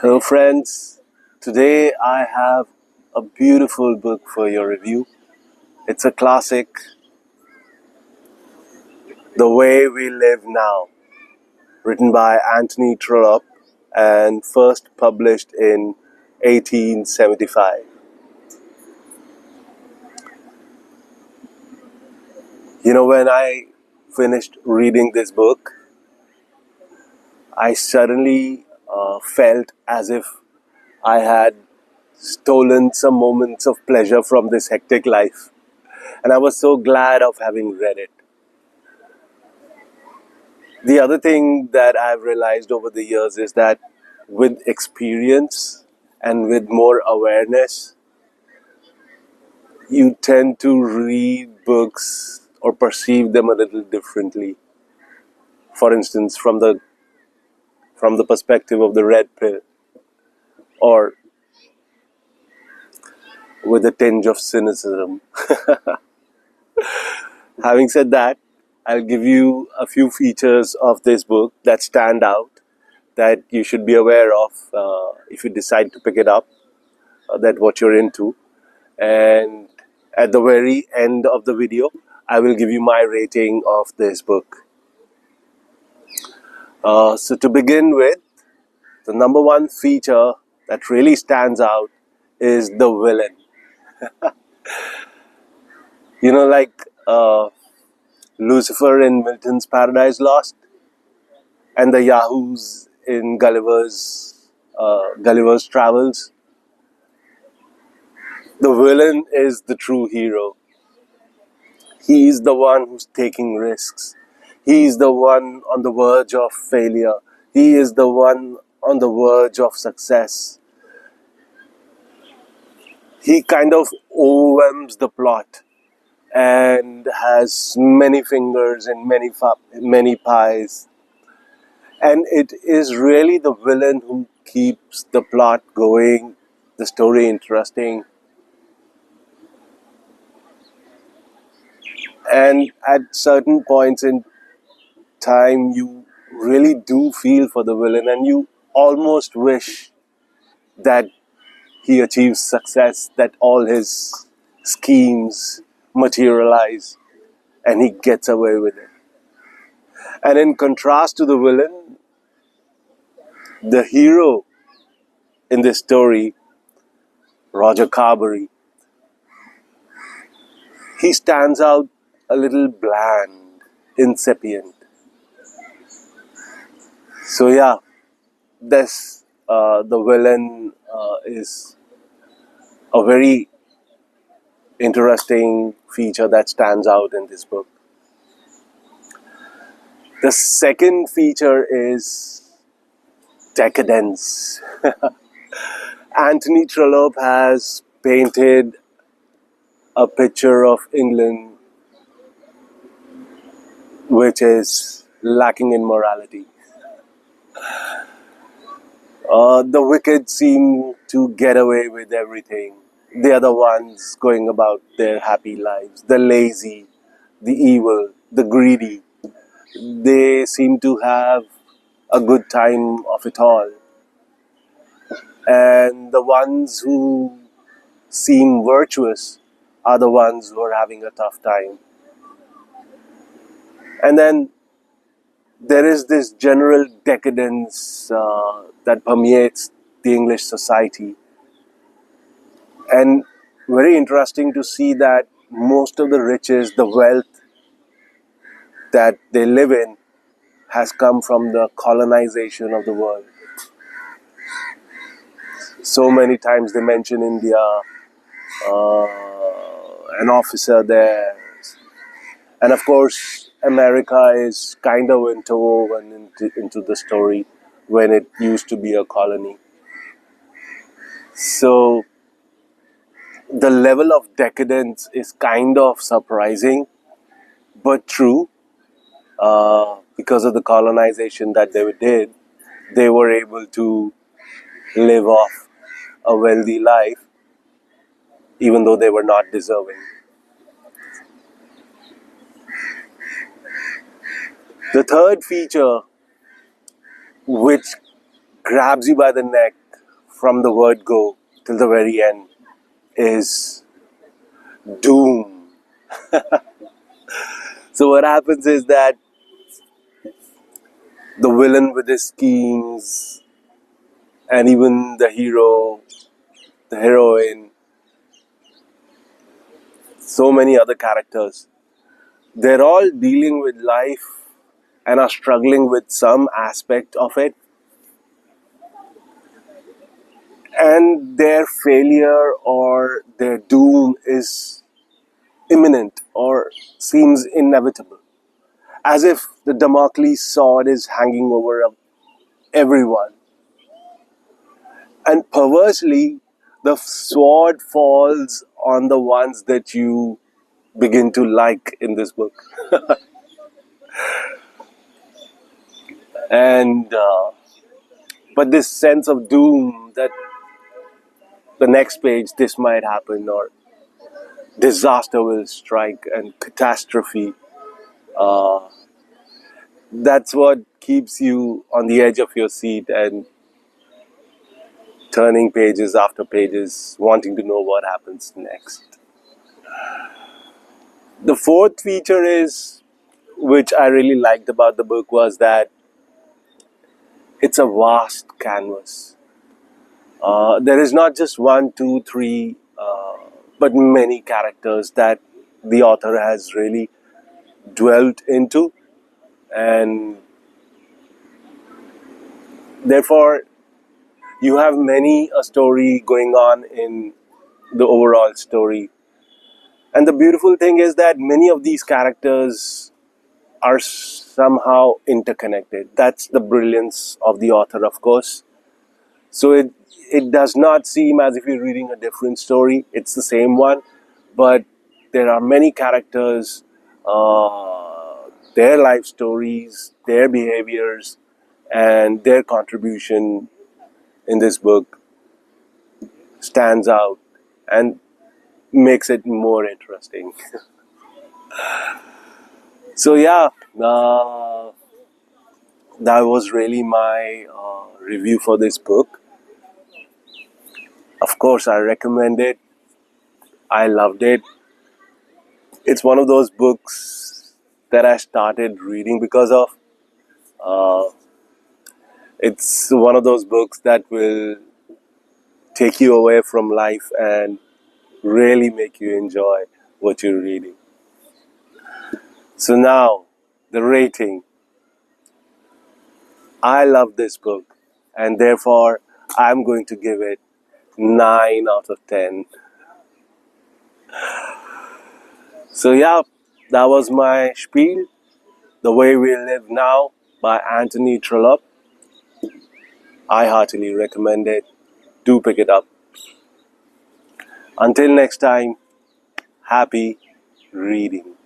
Hello, friends. Today I have a beautiful book for your review. It's a classic, The Way We Live Now, written by Anthony Trollope and first published in 1875. When I finished reading this book, I suddenly felt as if I had stolen some moments of pleasure from this hectic life. And I was so glad of having read it. The other thing that I've realized over the years is that with experience and with more awareness, you tend to read books or perceive them a little differently. For instance, from the perspective of the red pill, or with a tinge of cynicism. Having said that, I'll give you a few features of this book that stand out that you should be aware of if you decide to pick it up, that what you're into. And at the very end of the video, I will give you my rating of this book. So to begin with, the number one feature that really stands out is the villain. Like Lucifer in Milton's Paradise Lost, and the Yahoos in Gulliver's Travels. The villain is the true hero. He is the one who's taking risks. He is the one on the verge of failure. He is the one on the verge of success. He kind of overwhelms the plot and has many fingers and many pies. And it is really the villain who keeps the plot going, the story interesting. And at certain points in time, you really do feel for the villain, and you almost wish that he achieves success, that all his schemes materialize and he gets away with it. And in contrast to the villain, the hero in this story, Roger Carberry, he stands out a little bland, incipient. So yeah, this the villain is a very interesting feature that stands out in this book. The second feature is decadence. Anthony Trollope has painted a picture of England which is lacking in morality. The wicked seem to get away with everything. They are the ones going about their happy lives. The lazy, the evil, the greedy. They seem to have a good time of it all. And the ones who seem virtuous are the ones who are having a tough time. And then there is this general decadence that permeates the English society. And very interesting to see that most of the riches, the wealth that they live in has come from the colonization of the world. So many times they mention India, an officer there. And of course, America is kind of interwoven into the story when it used to be a colony. So the level of decadence is kind of surprising, but true. Because of the colonization that they did, they were able to live off a wealthy life, even though they were not deserving. The third feature, which grabs you by the neck from the word go till the very end is doom. So what happens is that the villain with his schemes, and even the hero, the heroine, so many other characters, they're all dealing with life and are struggling with some aspect of it, and their failure or their doom is imminent or seems inevitable, as if the Damocles sword is hanging over everyone. And perversely, the sword falls on the ones that you begin to like in this book. And but this sense of doom that the next page this might happen, or disaster will strike, and catastrophe, uh, that's what keeps you on the edge of your seat and turning pages after pages, wanting to know what happens next. The fourth feature is, which I really liked about the book, was that it's a vast canvas. There is not just one, two, three, but many characters that the author has really dwelt into, and therefore you have many a story going on in the overall story. And the beautiful thing is that many of these characters are somehow interconnected. That's the brilliance of the author, of course. So it does not seem as if you're reading a different story. It's the same one, but there are many characters, their life stories, their behaviors, and their contribution in this book stands out and makes it more interesting. So yeah, that was really my review for this book. Of course, I recommend it. I loved it. It's one of those books that I started reading because of. Uh, it's one of those books that will take you away from life and really make you enjoy what you're reading. So now, the rating. I love this book, and therefore I'm going to give it 9 out of 10. So yeah, that was my spiel. The Way We Live Now by Anthony Trollope. I heartily recommend it. Do pick it up. Until next time, happy reading.